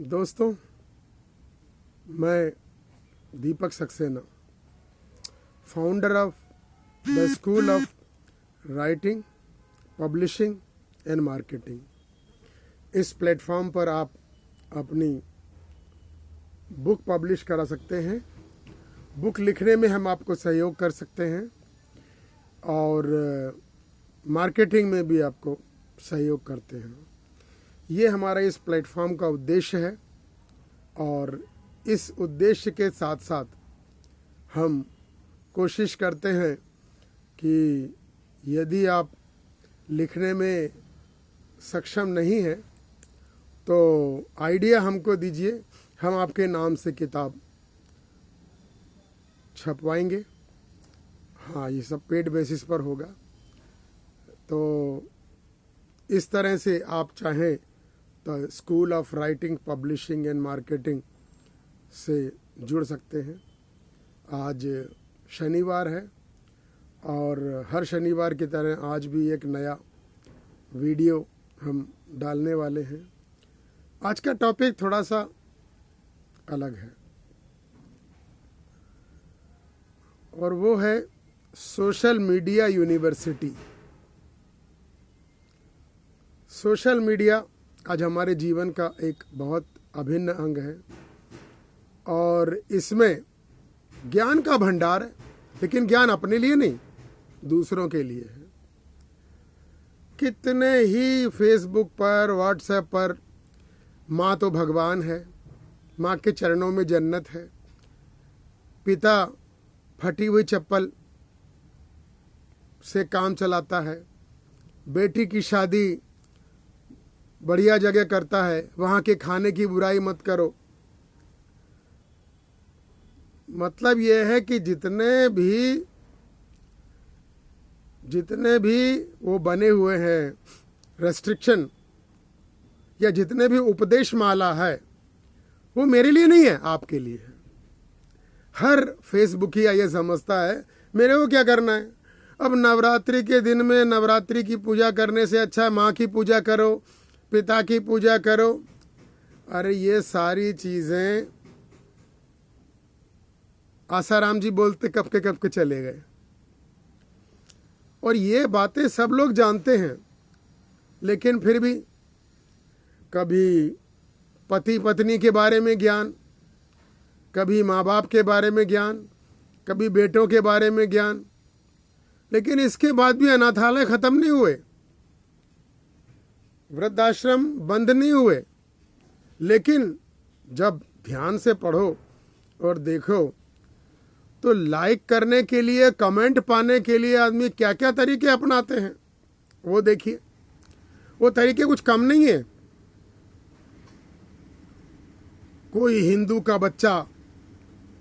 दोस्तों, मैं Deepak Saxena, founder of the school of writing, publishing and marketing. इस प्लेटफॉर्म पर आप अपनी बुक पब्लिश करा सकते हैं। बुक लिखने में हम आपको सहयोग कर सकते हैं और मार्केटिंग में भी आपको सहयोग करते हैं। ये हमारा इस प्लेटफॉर्म का उद्देश्य है और इस उद्देश्य के साथ साथ हम कोशिश करते हैं कि यदि आप लिखने में सक्षम नहीं हैं तो आइडिया हमको दीजिए, हम आपके नाम से किताब छपवाएंगे। हाँ, ये सब पेड बेसिस पर होगा। तो इस तरह से आप चाहें तो school of writing, publishing and marketing से जुड़ सकते हैं। आज शनिवार है और हर शनिवार की तरह आज भी एक नया वीडियो हम डालने वाले हैं। आज का टॉपिक थोड़ा सा अलग है और वो है social media university. Social media आज हमारे जीवन का एक बहुत अभिन्न अंग है और इसमें ज्ञान का भंडार है, लेकिन ज्ञान अपने लिए नहीं, दूसरों के लिए है। कितने ही फेसबुक पर, व्हाट्सएप पर माँ तो भगवान है, माँ के चरणों में जन्नत है, पिता फटी हुई चप्पल से काम चलाता है, बेटी की शादी बढ़िया जगह करता है, वहाँ के खाने की बुराई मत करो। मतलब यह है कि जितने भी वो बने हुए हैं रेस्ट्रिक्शन या जितने भी उपदेश माला है वो मेरे लिए नहीं है, आपके लिए है। हर फेसबुकिया ये समझता है मेरे को क्या करना है। अब नवरात्रि के दिन में नवरात्रि की पूजा करने से अच्छा माँ की पूजा करो, पिता की पूजा करो। अरे ये सारी चीज़ें आसाराम जी बोलते कब के चले गए और ये बातें सब लोग जानते हैं, लेकिन फिर भी कभी पति पत्नी के बारे में ज्ञान, कभी माँ बाप के बारे में ज्ञान, कभी बेटों के बारे में ज्ञान, लेकिन इसके बाद भी अनाथालय खत्म नहीं हुए, वृद्धाश्रम बंद नहीं हुए। लेकिन जब ध्यान से पढ़ो और देखो तो लाइक करने के लिए, कमेंट पाने के लिए आदमी क्या क्या तरीके अपनाते हैं वो देखिए। वो तरीके कुछ कम नहीं है। कोई हिंदू का बच्चा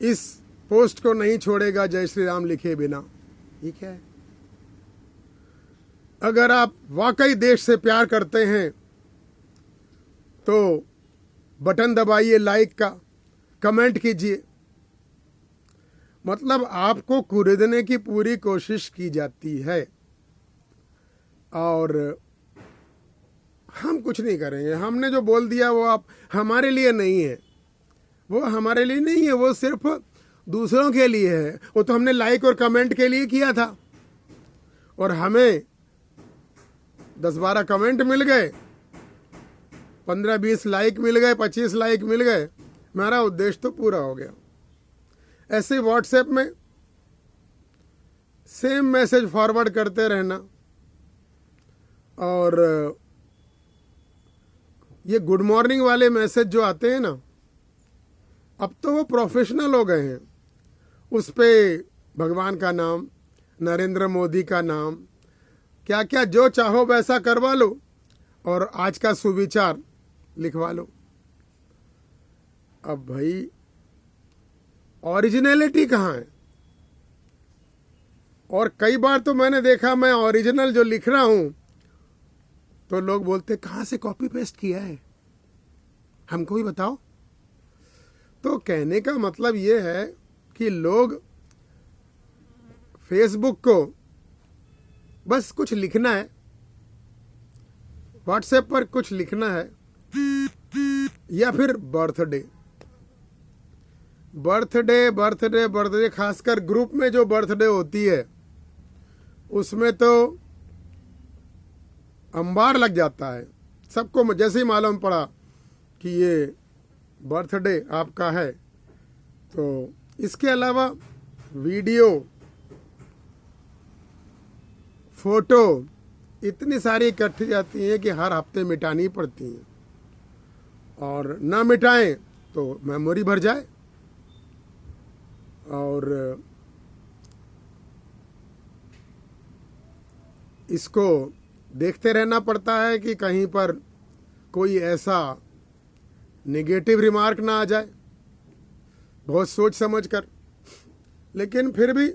इस पोस्ट को नहीं छोड़ेगा जय श्री राम लिखे बिना। ठीक है, अगर आप वाकई देश से प्यार करते हैं तो बटन दबाइए लाइक का, कमेंट कीजिए। मतलब आपको कुरेदने की पूरी कोशिश की जाती है और हम कुछ नहीं करेंगे। हमने जो बोल दिया वो आप हमारे लिए नहीं है, वो हमारे लिए नहीं है, वो सिर्फ दूसरों के लिए है। वो तो हमने लाइक और कमेंट के लिए किया था और हमें 10-12 कमेंट मिल गए, 15-20 लाइक मिल गए, 25 लाइक मिल गए, मेरा उद्देश्य तो पूरा हो गया। ऐसे व्हाट्सएप में सेम मैसेज फॉरवर्ड करते रहना और ये गुड मॉर्निंग वाले मैसेज जो आते हैं ना, अब तो वो प्रोफेशनल हो गए हैं। उस पे भगवान का नाम, नरेंद्र मोदी का नाम, क्या क्या जो चाहो वैसा करवा लो और आज का सुविचार लिखवा लो। अब भाई ओरिजिनलिटी कहाँ है? और कई बार तो मैंने देखा मैं ओरिजिनल जो लिख रहा हूं तो लोग बोलते कहाँ से कॉपी पेस्ट किया है, हमको भी बताओ। तो कहने का मतलब ये है कि लोग फेसबुक को बस कुछ लिखना है, व्हाट्सएप पर कुछ लिखना है या फिर बर्थडे। बर्थडे बर्थडे बर्थडे, खासकर ग्रुप में जो बर्थडे होती है उसमें तो अंबार लग जाता है। सबको जैसे ही मालूम पड़ा कि ये बर्थडे आपका है, तो इसके अलावा वीडियो, फोटो इतनी सारी इकट्ठी जाती हैं कि हर हफ्ते मिटानी पड़ती हैं, और ना मिटाएं तो मेमोरी भर जाए। और इसको देखते रहना पड़ता है कि कहीं पर कोई ऐसा नेगेटिव रिमार्क ना आ जाए, बहुत सोच समझ कर। लेकिन फिर भी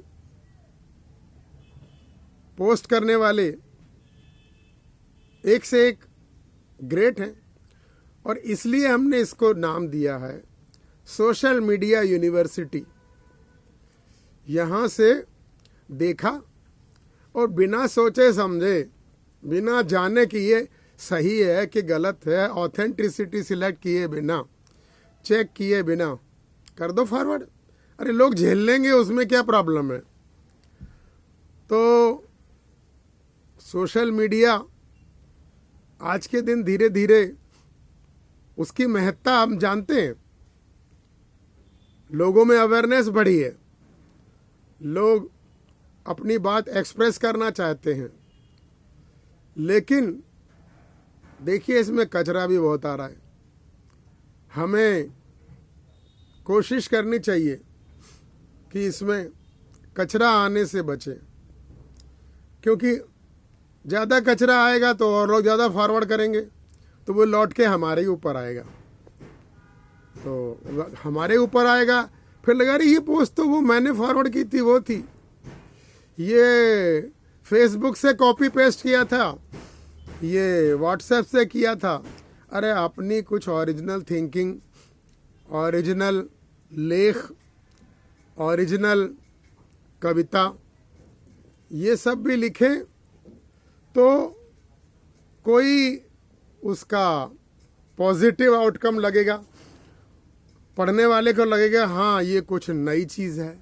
पोस्ट करने वाले एक से एक ग्रेट हैं, और इसलिए हमने इसको नाम दिया है सोशल मीडिया यूनिवर्सिटी। यहाँ से देखा और बिना सोचे समझे, बिना जाने कि ये सही है कि गलत है, ऑथेंटिसिटी सिलेक्ट किए बिना, चेक किए बिना कर दो फॉरवर्ड। अरे लोग झेल लेंगे, उसमें क्या प्रॉब्लम है। तो सोशल मीडिया आज के दिन धीरे धीरे उसकी महत्ता हम जानते हैं, लोगों में अवेयरनेस बढ़ी है, लोग अपनी बात एक्सप्रेस करना चाहते हैं। लेकिन देखिए इसमें कचरा भी बहुत आ रहा है। हमें कोशिश करनी चाहिए कि इसमें कचरा आने से बचे, क्योंकि ज़्यादा कचरा आएगा तो और लोग ज़्यादा फॉरवर्ड करेंगे, तो वो लौट के हमारे ही ऊपर आएगा। तो हमारे ऊपर आएगा, फिर लगा रही ये पोस्ट तो वो मैंने फॉरवर्ड की थी, वो थी, ये फेसबुक से कॉपी पेस्ट किया था, ये व्हाट्सएप से किया था। अरे अपनी कुछ ओरिजिनल थिंकिंग, ओरिजिनल लेख, ओरिजिनल कविता ये सब भी लिखें तो कोई उसका पॉजिटिव आउटकम लगेगा, पढ़ने वाले को लगेगा हाँ ये कुछ नई चीज़ है।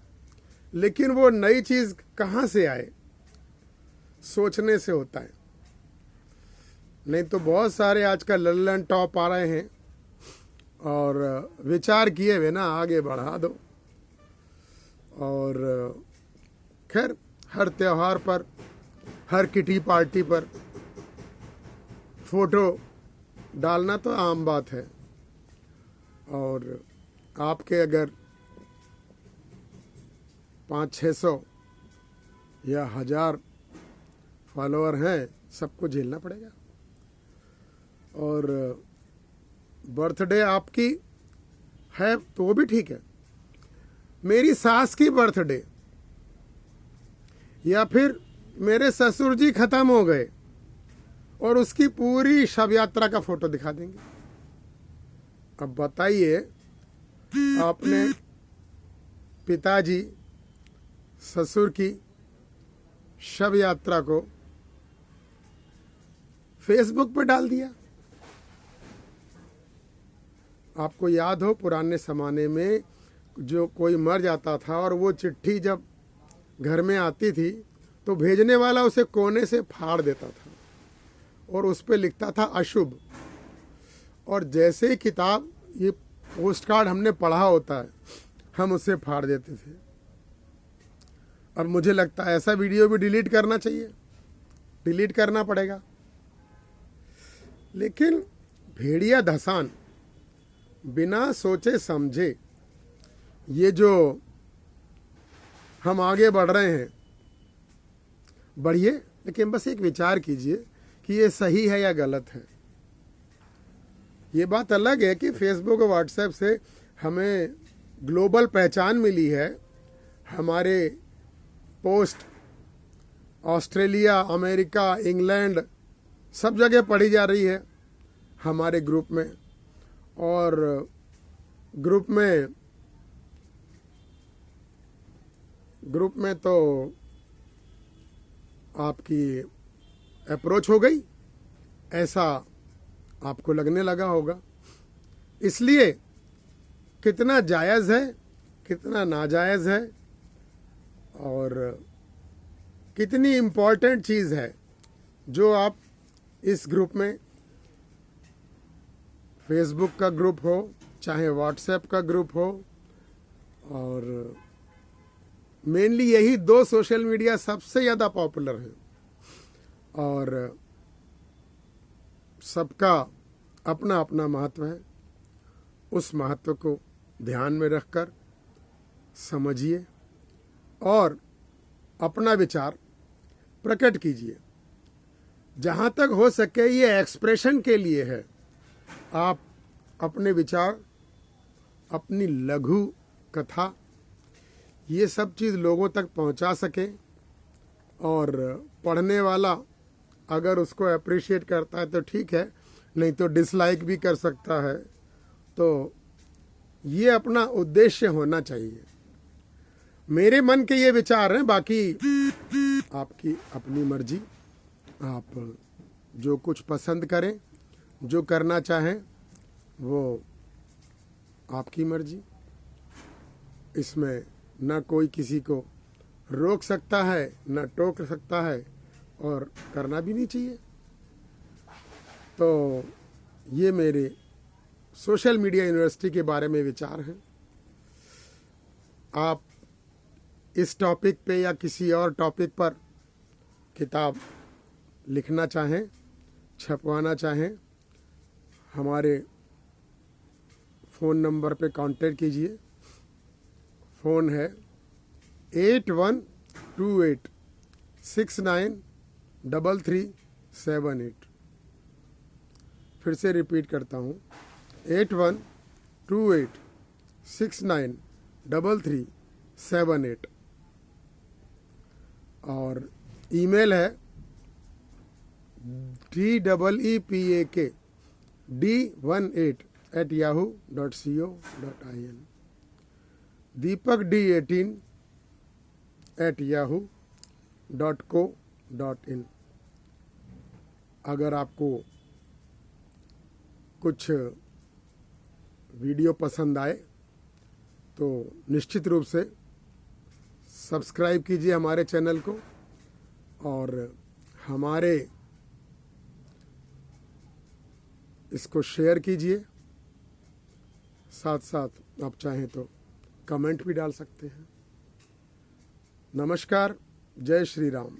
लेकिन वो नई चीज़ कहाँ से आए, सोचने से होता है। नहीं तो बहुत सारे आजकल लल्लन टॉप आ रहे हैं और विचार किए हुए ना आगे बढ़ा दो। और खैर हर त्योहार पर, हर किटी पार्टी पर फोटो डालना तो आम बात है, और आपके अगर 500-600 या 1000 फॉलोअर हैं, सबको झेलना पड़ेगा। और बर्थडे आपकी है तो वो भी ठीक है। मेरी सास की बर्थडे या फिर मेरे ससुर जी खत्म हो गए और उसकी पूरी शव यात्रा का फोटो दिखा देंगे। अब बताइए, आपने पिताजी ससुर की शव यात्रा को फेसबुक पर डाल दिया। आपको याद हो पुराने ज़माने में जो कोई मर जाता था और वो चिट्ठी जब घर में आती थी तो भेजने वाला उसे कोने से फाड़ देता था और उस पर लिखता था अशुभ। और जैसे ही किताब ये पोस्ट कार्ड हमने पढ़ा होता है, हम उसे फाड़ देते थे। अब मुझे लगता है ऐसा वीडियो भी डिलीट करना चाहिए, डिलीट करना पड़ेगा। लेकिन भेड़िया धसान, बिना सोचे समझे ये जो हम आगे बढ़ रहे हैं, बढ़िए, लेकिन बस एक विचार कीजिए कि ये सही है या गलत है। ये बात अलग है कि फेसबुक और व्हाट्सएप से हमें ग्लोबल पहचान मिली है, हमारे पोस्ट ऑस्ट्रेलिया, अमेरिका, इंग्लैंड सब जगह पढ़ी जा रही है हमारे ग्रुप में। और ग्रुप में तो आपकी अप्रोच हो गई, ऐसा आपको लगने लगा होगा। इसलिए कितना जायज़ है, कितना नाजायज़ है और कितनी इम्पोर्टेंट चीज़ है जो आप इस ग्रुप में, फेसबुक का ग्रुप हो चाहे व्हाट्सएप का ग्रुप हो, और मेनली यही दो सोशल मीडिया सबसे ज़्यादा पॉपुलर हैं और सबका अपना अपना महत्व है। उस महत्व को ध्यान में रखकर समझिए और अपना विचार प्रकट कीजिए। जहाँ तक हो सके ये एक्सप्रेशन के लिए है। आप अपने विचार, अपनी लघु कथा, ये सब चीज़ लोगों तक पहुंचा सके और पढ़ने वाला अगर उसको अप्रिशिएट करता है तो ठीक है, नहीं तो डिसलाइक भी कर सकता है। तो ये अपना उद्देश्य होना चाहिए। मेरे मन के ये विचार हैं, बाकी आपकी अपनी मर्जी। आप जो कुछ पसंद करें, जो करना चाहें, वो आपकी मर्जी। इसमें न कोई किसी को रोक सकता है, न टोक सकता है, और करना भी नहीं चाहिए। तो ये मेरे सोशल मीडिया यूनिवर्सिटी के बारे में विचार हैं। आप इस टॉपिक पे या किसी और टॉपिक पर किताब लिखना चाहें, छपवाना चाहें, हमारे फ़ोन नंबर पे कांटेक्ट कीजिए। फ़ोन है 8128693378। फिर से रिपीट करता हूँ, 8128693378। और ईमेल है deepak18@yahoo.co.in, deepakd18@yahoo.co.in। अगर आपको कुछ वीडियो पसंद आए तो निश्चित रूप से सब्सक्राइब कीजिए हमारे चैनल को और हमारे इसको शेयर कीजिए। साथ साथ आप चाहें तो कमेंट भी डाल सकते हैं। नमस्कार, जय श्री राम।